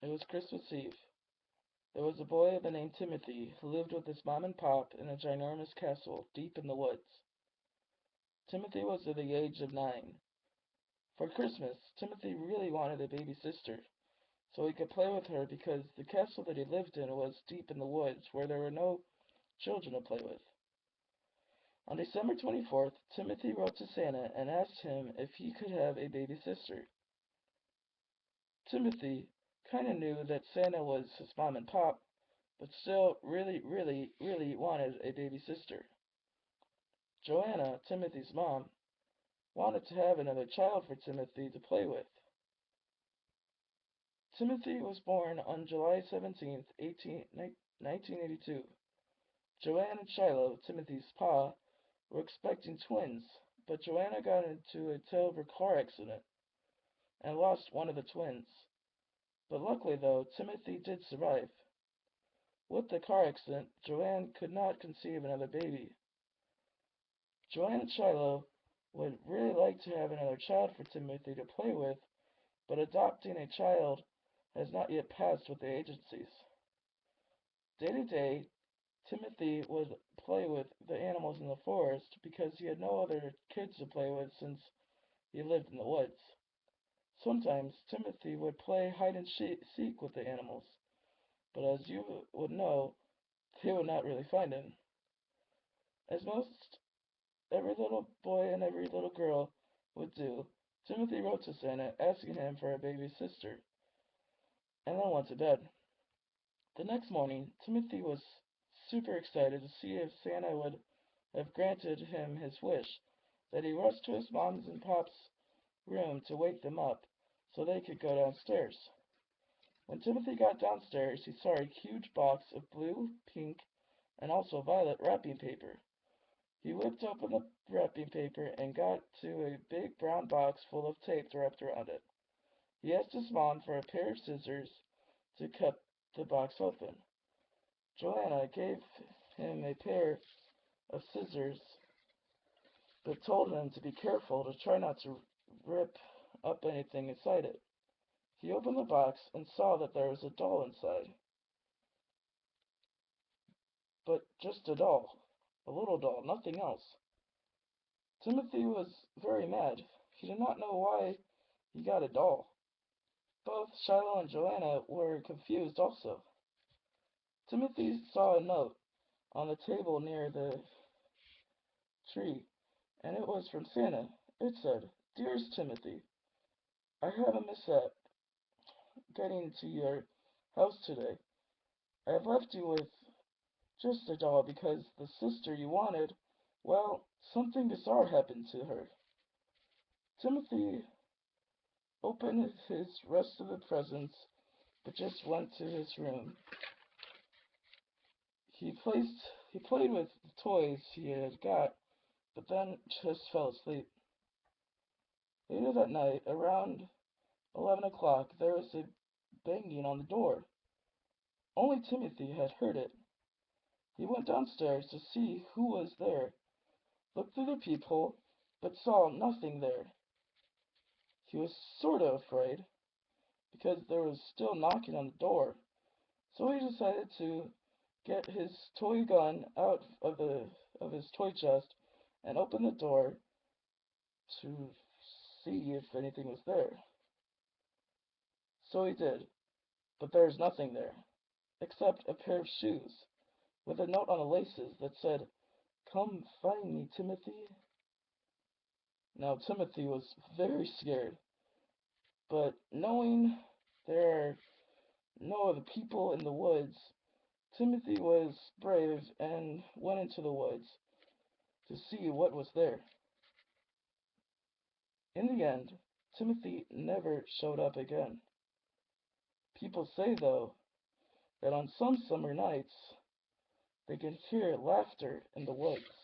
It was Christmas Eve. There was a boy named Timothy who lived with his mom and pop in a ginormous castle deep in the woods. Timothy was of the age of 9. For Christmas, Timothy really wanted a baby sister, so he could play with her because the castle that he lived in was deep in the woods where there were no children to play with. On December 24th, Timothy wrote to Santa and asked him if he could have a baby sister. Timothy kind of knew that Santa was his mom and pop, but still really wanted a baby sister. Joanna, Timothy's mom, wanted to have another child for Timothy to play with. Timothy was born on July 17th, 1982. Joanna and Shiloh, Timothy's pa, were expecting twins, but Joanna got into a terrible car accident and lost one of the twins. But luckily, though, Timothy did survive. With the car accident, Joanne could not conceive another baby. Joanne and Shiloh would really like to have another child for Timothy to play with, but adopting a child has not yet passed with the agencies. Day to day, Timothy would play with the animals in the forest because he had no other kids to play with since he lived in the woods. Sometimes Timothy would play hide and seek with the animals, but as you would know, they would not really find him. As most every little boy and every little girl would do, Timothy wrote to Santa asking him for a baby sister, and then went to bed. The next morning, Timothy was super excited to see if Santa would have granted him his wish, that he rushed to his mom's and pop's room to wake them up so they could go downstairs. When Timothy got downstairs, he saw a huge box of blue, pink, and also violet wrapping paper. He whipped open the wrapping paper and got to a big brown box full of tape wrapped around it. He asked his mom for a pair of scissors to cut the box open. Joanna gave him a pair of scissors, but told him to be careful to try not to rip up anything inside it. He opened the box and saw that there was a doll inside, but just a doll, a little doll, nothing else. Timothy was very mad. He did not know why he got a doll. Both Shiloh and Joanna were confused also. Timothy saw a note on the table near the tree, and it was from Santa. It said, "Dearest Timothy, I had a mishap getting to your house today. I have left you with just a doll because the sister you wanted, well, something bizarre happened to her." Timothy opened his rest of the presents, but just went to his room. He played with the toys he had got, but then just fell asleep. Later that night, around 11 o'clock, there was a banging on the door. Only Timothy had heard it. He went downstairs to see who was there, looked through the peephole, but saw nothing there. He was sort of afraid, because there was still knocking on the door, so he decided to get his toy gun out of his toy chest and open the door to see if anything was there. So he did, but there was nothing there, except a pair of shoes, with a note on the laces that said, "Come find me, Timothy." Now Timothy was very scared, but knowing there are no other people in the woods, Timothy was brave and went into the woods to see what was there. In the end, Timothy never showed up again. People say, though, that on some summer nights they can hear laughter in the woods.